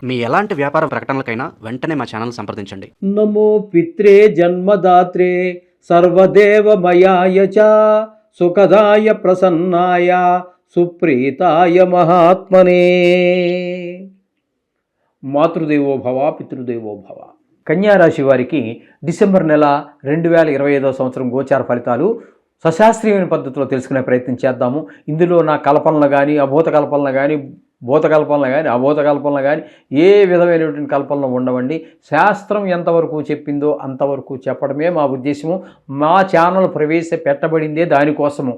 మీ ఎలాంటి వ్యాపార ప్రకటనలకైనా వెంటనే మా ఛానల్ సంప్రదించండి. నమో పిత్రే జన్మదాత్రే సర్వదేవమయాయ చ సుఖదాయ ప్రసన్నాయ సుప్రీతాయ మహాత్మనే. మాతృదేవో భవ పితృదేవో భవ. కన్యారాశి వారికి డిసెంబర్ నెల 2025 సంవత్సరం గోచార ఫలితాలు సశాస్త్రీయమైన పద్ధతిలో తెలుసుకునే ప్రయత్నం చేద్దాము. ఇందులో నా కల్పనలు కానీ అభూత కల్పనలు కానీ భూత కల్పనలు కానీ అభూత కల్పనలు కానీ ఏ విధమైనటువంటి కల్పనలు ఉండవండి. శాస్త్రం ఎంతవరకు చెప్పిందో అంతవరకు చెప్పడమే మా ఉద్దేశము. మా ఛానల్ ప్రవేశపెట్టబడిందే దానికోసము.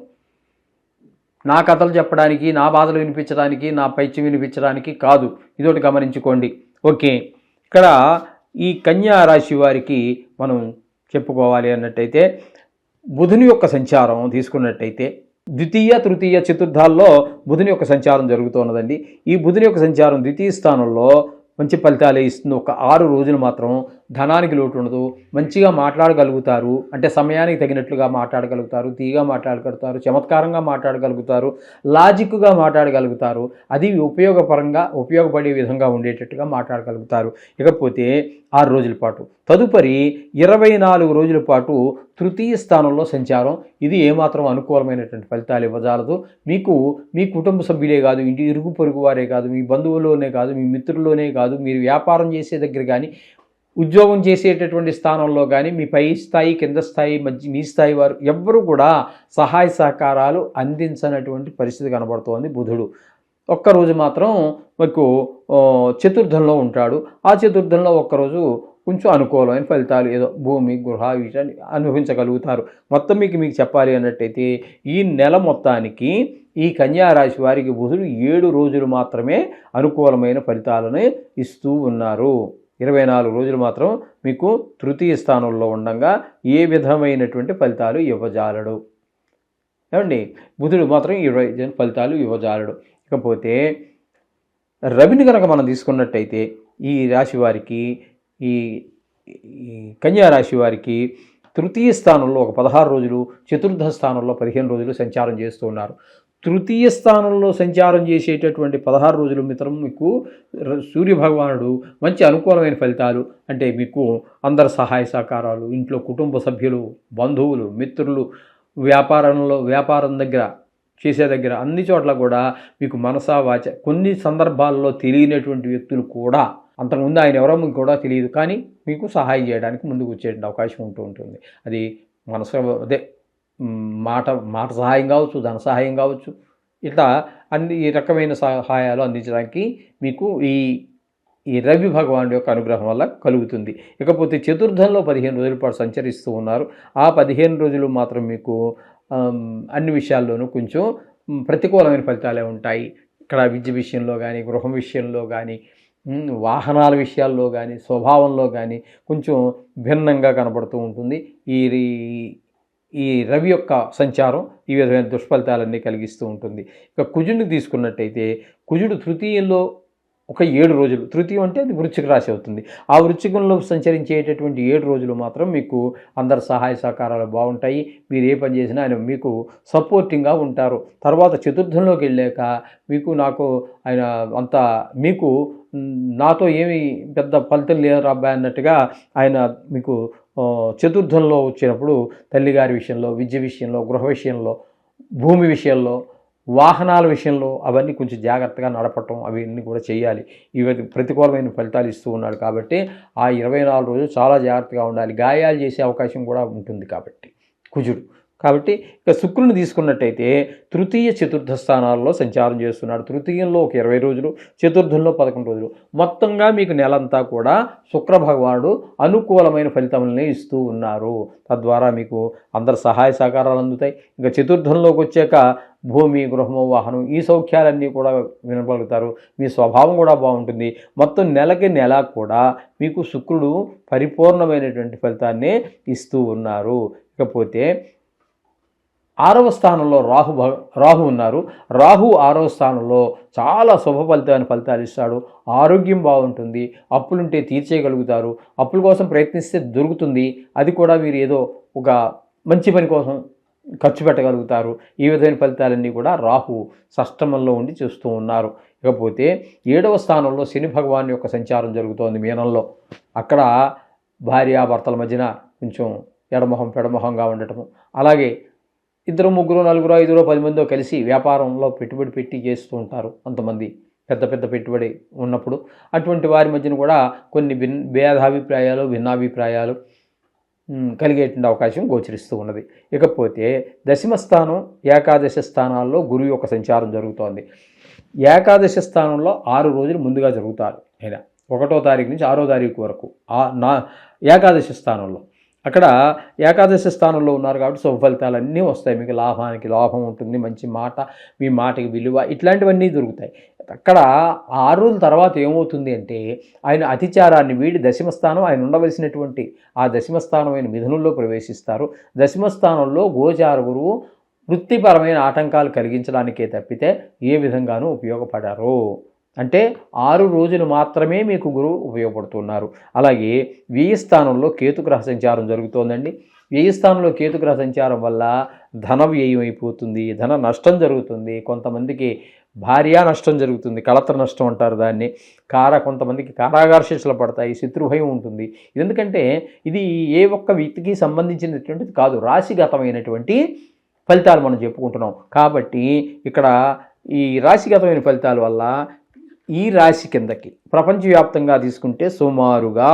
నా కథలు చెప్పడానికి, నా బాధలు వినిపించడానికి, నా పైచ్యం వినిపించడానికి కాదు. ఇదొకటి గమనించుకోండి. ఓకే, ఇక్కడ ఈ కన్యా రాశి వారికి మనం చెప్పుకోవాలి అన్నట్టయితే బుధుని యొక్క సంచారం తీసుకున్నట్టయితే ద్వితీయ తృతీయ చతుర్థాల్లో బుధుని యొక్క సంచారం జరుగుతున్నదండి. ఈ బుధుని యొక్క సంచారం ద్వితీయ స్థానంలో మంచి ఫలితాలే ఇస్తుంది. ఒక 6 రోజులు మాత్రం ధనానికి లోటు ఉండదు. మంచిగా మాట్లాడగలుగుతారు, అంటే సమయానికి తగినట్లుగా మాట్లాడగలుగుతారు, తీగా మాట్లాడగలుగుతారు, చమత్కారంగా మాట్లాడగలుగుతారు, లాజిక్గా మాట్లాడగలుగుతారు. అది ఉపయోగపడే విధంగా ఉండేటట్టుగా మాట్లాడగలుగుతారు. ఇకపోతే 6 రోజుల పాటు, తదుపరి 24 రోజుల పాటు తృతీయ స్థానంలో సంచారం. ఇది ఏమాత్రం అనుకూలమైనటువంటి ఫలితాలు ఇవ్వజాలదు. మీకు మీ కుటుంబ సభ్యులే కాదు, ఇంటి ఇరుగు పొరుగు వారే కాదు, మీ బంధువుల్లోనే కాదు, మీ మిత్రుల్లోనే కాదు, మీరు వ్యాపారం చేసే దగ్గర కానీ, ఉద్యోగం చేసేటటువంటి స్థానంలో కానీ, మీ పై స్థాయి కింద స్థాయి మధ్య మీ స్థాయి వారు ఎవ్వరూ కూడా సహాయ సహకారాలు అందించనటువంటి పరిస్థితి కనబడుతోంది. బుధుడు ఒక్కరోజు మాత్రం మీకు చతుర్థంలో ఉంటాడు. ఆ చతుర్థంలో ఒక్కరోజు కొంచెం అనుకూలమైన ఫలితాలు, ఏదో భూమి గృహ వీటిని అనుభవించగలుగుతారు. మొత్తం మీకు చెప్పాలి అన్నట్టయితే ఈ నెల మొత్తానికి ఈ కన్యా రాశి వారికి బుధుడు 7 రోజులు మాత్రమే అనుకూలమైన ఫలితాలను ఇస్తూ ఉన్నారు. 24 రోజులు మాత్రం మీకు తృతీయ స్థానంలో ఉండగా ఏ విధమైనటువంటి ఫలితాలు ఇవ్వజాలడు. ఏమండి, బుధుడు మాత్రం 20 ఫలితాలు ఇవ్వజాలడు. ఇకపోతే రవిని కనుక మనం తీసుకున్నట్టయితే ఈ రాశి వారికి, ఈ కన్యా రాశి వారికి తృతీయ స్థానంలో ఒక 16 రోజులు, చతుర్థ స్థానంలో 15 రోజులు సంచారం చేస్తూ ఉన్నారు. తృతీయ స్థానంలో సంచారం చేసేటటువంటి 16 రోజులు మిత్రం మీకు సూర్యభగవానుడు మంచి అనుకూలమైన ఫలితాలు, అంటే మీకు అందరి సహాయ సహకారాలు, ఇంట్లో కుటుంబ సభ్యులు, బంధువులు, మిత్రులు, వ్యాపారం దగ్గర చేసే దగ్గర అన్ని చోట్ల కూడా మీకు మనసా వాచ, కొన్ని సందర్భాల్లో తెలియనటువంటి వ్యక్తులు కూడా, అంతకుముందు ఆయన ఎవరో మీకు కూడా తెలియదు, కానీ మీకు సహాయం చేయడానికి ముందుకు వచ్చేటువంటి అవకాశం ఉంటుంది. అది మాట సహాయం కావచ్చు, ధన సహాయం కావచ్చు, ఇట్లా ఈ రకమైన సహాయాలు అందించడానికి మీకు ఈ రవి భగవానుడి యొక్క అనుగ్రహం వల్ల కలుగుతుంది. ఇకపోతే చతుర్థంలో 15 రోజుల పాటు సంచరిస్తూ ఉన్నారు. ఆ 15 రోజులు మాత్రం మీకు అన్ని విషయాల్లోనూ కొంచెం ప్రతికూలమైన ఫలితాలే ఉంటాయి. ఇక్కడ విద్య విషయంలో కానీ, గృహం విషయంలో కానీ, వాహనాల విషయాల్లో కానీ, స్వభావంలో కానీ కొంచెం భిన్నంగా కనబడుతూ ఉంటుంది. ఈ రవి యొక్క సంచారం ఈ విధమైన దుష్ఫలితాలన్నీ కలిగిస్తూ ఉంటుంది. ఇక కుజుడిని తీసుకున్నట్టయితే కుజుడు తృతీయంలో ఒక 7 రోజులు, తృతీయం అంటే అది వృశ్చిక రాశి అవుతుంది. ఆ వృశ్చికంలో సంచరించేటటువంటి 7 రోజులు మాత్రం మీకు అందరి సహాయ సహకారాలు బాగుంటాయి. మీరు ఏ పని చేసినా ఆయన మీకు సపోర్టింగ్గా ఉంటారు. తర్వాత చతుర్థంలోకి వెళ్ళాక ఆయన అంత మీకు నాతో ఏమి పెద్ద ఫలితం లేదు అబ్బాయి అన్నట్టుగా ఆయన మీకు చతుర్థంలో వచ్చినప్పుడు తల్లిగారి విషయంలో, విద్య విషయంలో, గృహ విషయంలో, భూమి విషయంలో, వాహనాల విషయంలో అవన్నీ కొంచెం జాగ్రత్తగా నడపటం అవన్నీ కూడా చేయాలి. ఇవి ప్రతికూలమైన ఫలితాలు ఇస్తూ ఉన్నాడు కాబట్టి ఆ 24 రోజులు చాలా జాగ్రత్తగా ఉండాలి. గాయాలు చేసే అవకాశం కూడా ఉంటుంది కాబట్టి కుజుడు. కాబట్టి ఇక శుక్రుని తీసుకున్నట్టయితే తృతీయ చతుర్థ స్థానాల్లో సంచారం చేస్తున్నాడు. తృతీయంలో ఒక 20 రోజులు, చతుర్థంలో 11 రోజులు. మొత్తంగా మీకు నెలంతా కూడా శుక్ర భగవానుడు అనుకూలమైన ఫలితాలనే ఇస్తూ ఉన్నారు. తద్వారా మీకు అందరి సహాయ సహకారాలు అందుతాయి. ఇంకా చతుర్థంలోకి వచ్చాక భూమి, గృహము, వాహనం ఈ సౌఖ్యాలన్నీ కూడా వినగలుగుతారు. మీ స్వభావం కూడా బాగుంటుంది. మొత్తం నెల కూడా మీకు శుక్రుడు పరిపూర్ణమైనటువంటి ఫలితాన్నే ఇస్తూ ఉన్నారు. ఇకపోతే 6వ స్థానంలో రాహు ఉన్నారు. రాహు 6వ స్థానంలో చాలా శుభ ఫలితాలు ఇస్తాడు. ఆరోగ్యం బాగుంటుంది. అప్పులుంటే తీర్చేయగలుగుతారు. అప్పుల కోసం ప్రయత్నిస్తే దొరుకుతుంది. అది కూడా మీరు ఏదో ఒక మంచి పని కోసం ఖర్చు పెట్టగలుగుతారు. ఈ విధమైన ఫలితాలన్నీ కూడా రాహు షష్టమంలో ఉండి చూస్తూ ఉన్నారు. ఇకపోతే 7వ స్థానంలో శని భగవాన్ యొక్క సంచారం జరుగుతోంది మీనంలో. అక్కడ భార్యాభర్తల మధ్యన కొంచెం ఎడమొహం పెడమొహంగా ఉండటము, అలాగే 2, 3, 4, 5, 10 మందో కలిసి వ్యాపారంలో పెట్టుబడి పెట్టి చేస్తూ ఉంటారు. కొంతమంది పెద్ద పెద్ద పెట్టుబడి ఉన్నప్పుడు అటువంటి వారి మధ్యన కూడా కొన్ని భేదాభిప్రాయాలు భిన్నాభిప్రాయాలు కలిగేటువంటి అవకాశం గోచరిస్తూ ఉన్నది. ఇకపోతే 10వ స్థానం ఏకాదశ స్థానాల్లో గురువు యొక్క సంచారం జరుగుతోంది. ఏకాదశ స్థానంలో 6 రోజులు ముందుగా జరుగుతారు. ఆయన 1వ తారీఖు నుంచి 6వ తారీఖు వరకు ఏకాదశ స్థానంలో. అక్కడ ఏకాదశ స్థానంలో ఉన్నారు కాబట్టి శుభ ఫలితాలన్నీ వస్తాయి. మీకు లాభానికి లాభం ఉంటుంది, మంచి మాట, మీ మాటకి విలువ, ఇట్లాంటివన్నీ దొరుకుతాయి. అక్కడ 6 రోజుల తర్వాత ఏమవుతుంది అంటే ఆయన అతిచారాన్ని వీడి 10వ స్థానం ఆయన ఉండవలసినటువంటి ఆ 10వ స్థానం అయిన మిథునంలో ప్రవేశిస్తారు. 10వ స్థానంలో గోచార గురువు వృత్తిపరమైన ఆటంకాలు కలిగించడానికే తప్పితే ఏ విధంగానూ ఉపయోగపడరు. అంటే 6 రోజులు మాత్రమే మీకు గురువు ఉపయోగపడుతున్నారు. అలాగే 10వ స్థానంలో కేతుగ్రహ సంచారం జరుగుతోందండి. 10వ స్థానంలో కేతుగ్రహ సంచారం వల్ల ధన వ్యయం అయిపోతుంది, ధన నష్టం జరుగుతుంది, కొంతమందికి భార్యా నష్టం జరుగుతుంది, కళత్ర నష్టం అంటారు దాన్ని. కొంతమందికి కారాగార శిక్షలు పడతాయి, శత్రుభయం ఉంటుంది. ఎందుకంటే ఇది ఏ ఒక్క వ్యక్తికి సంబంధించినటువంటిది కాదు, రాశిగతమైనటువంటి ఫలితాలు మనం చెప్పుకుంటున్నాం. కాబట్టి ఇక్కడ ఈ రాశిగతమైన ఫలితాల వల్ల ఈ రాశి కిందకి ప్రపంచవ్యాప్తంగా తీసుకుంటే సుమారుగా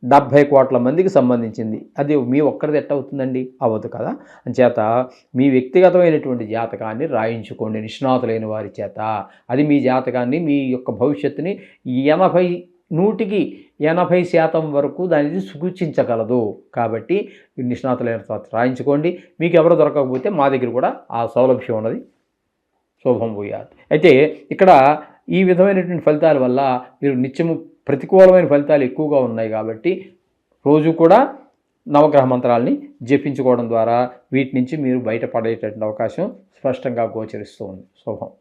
70 కోట్ల మందికి సంబంధించింది. అది మీ ఒక్కరిది ఎట్ట అవుతుందండి? అవ్వదు కదా. అంచేత మీ వ్యక్తిగతమైనటువంటి జాతకాన్ని రాయించుకోండి నిష్ణాతులైన వారి చేత. అది మీ జాతకాన్ని, మీ యొక్క భవిష్యత్తుని 100% వరకు దానిని సూచించగలదు. కాబట్టి నిష్ణాతులైన రాయించుకోండి. మీకు ఎవరు దొరకకపోతే మా దగ్గర కూడా ఆ సౌలభ్యం ఉన్నది. శుభం భూయాత్. అయితే ఇక్కడ ఈ విధమైనటువంటి ఫలితాల వల్ల మీరు నిత్యము ప్రతికూలమైన ఫలితాలు ఎక్కువగా ఉన్నాయి కాబట్టి రోజు కూడా నవగ్రహ మంత్రాలని జపించుకోవడం ద్వారా వీటి నుంచి మీరు బయటపడేటటువంటి అవకాశం స్పష్టంగా గోచరిస్తూ ఉంది. శుభం.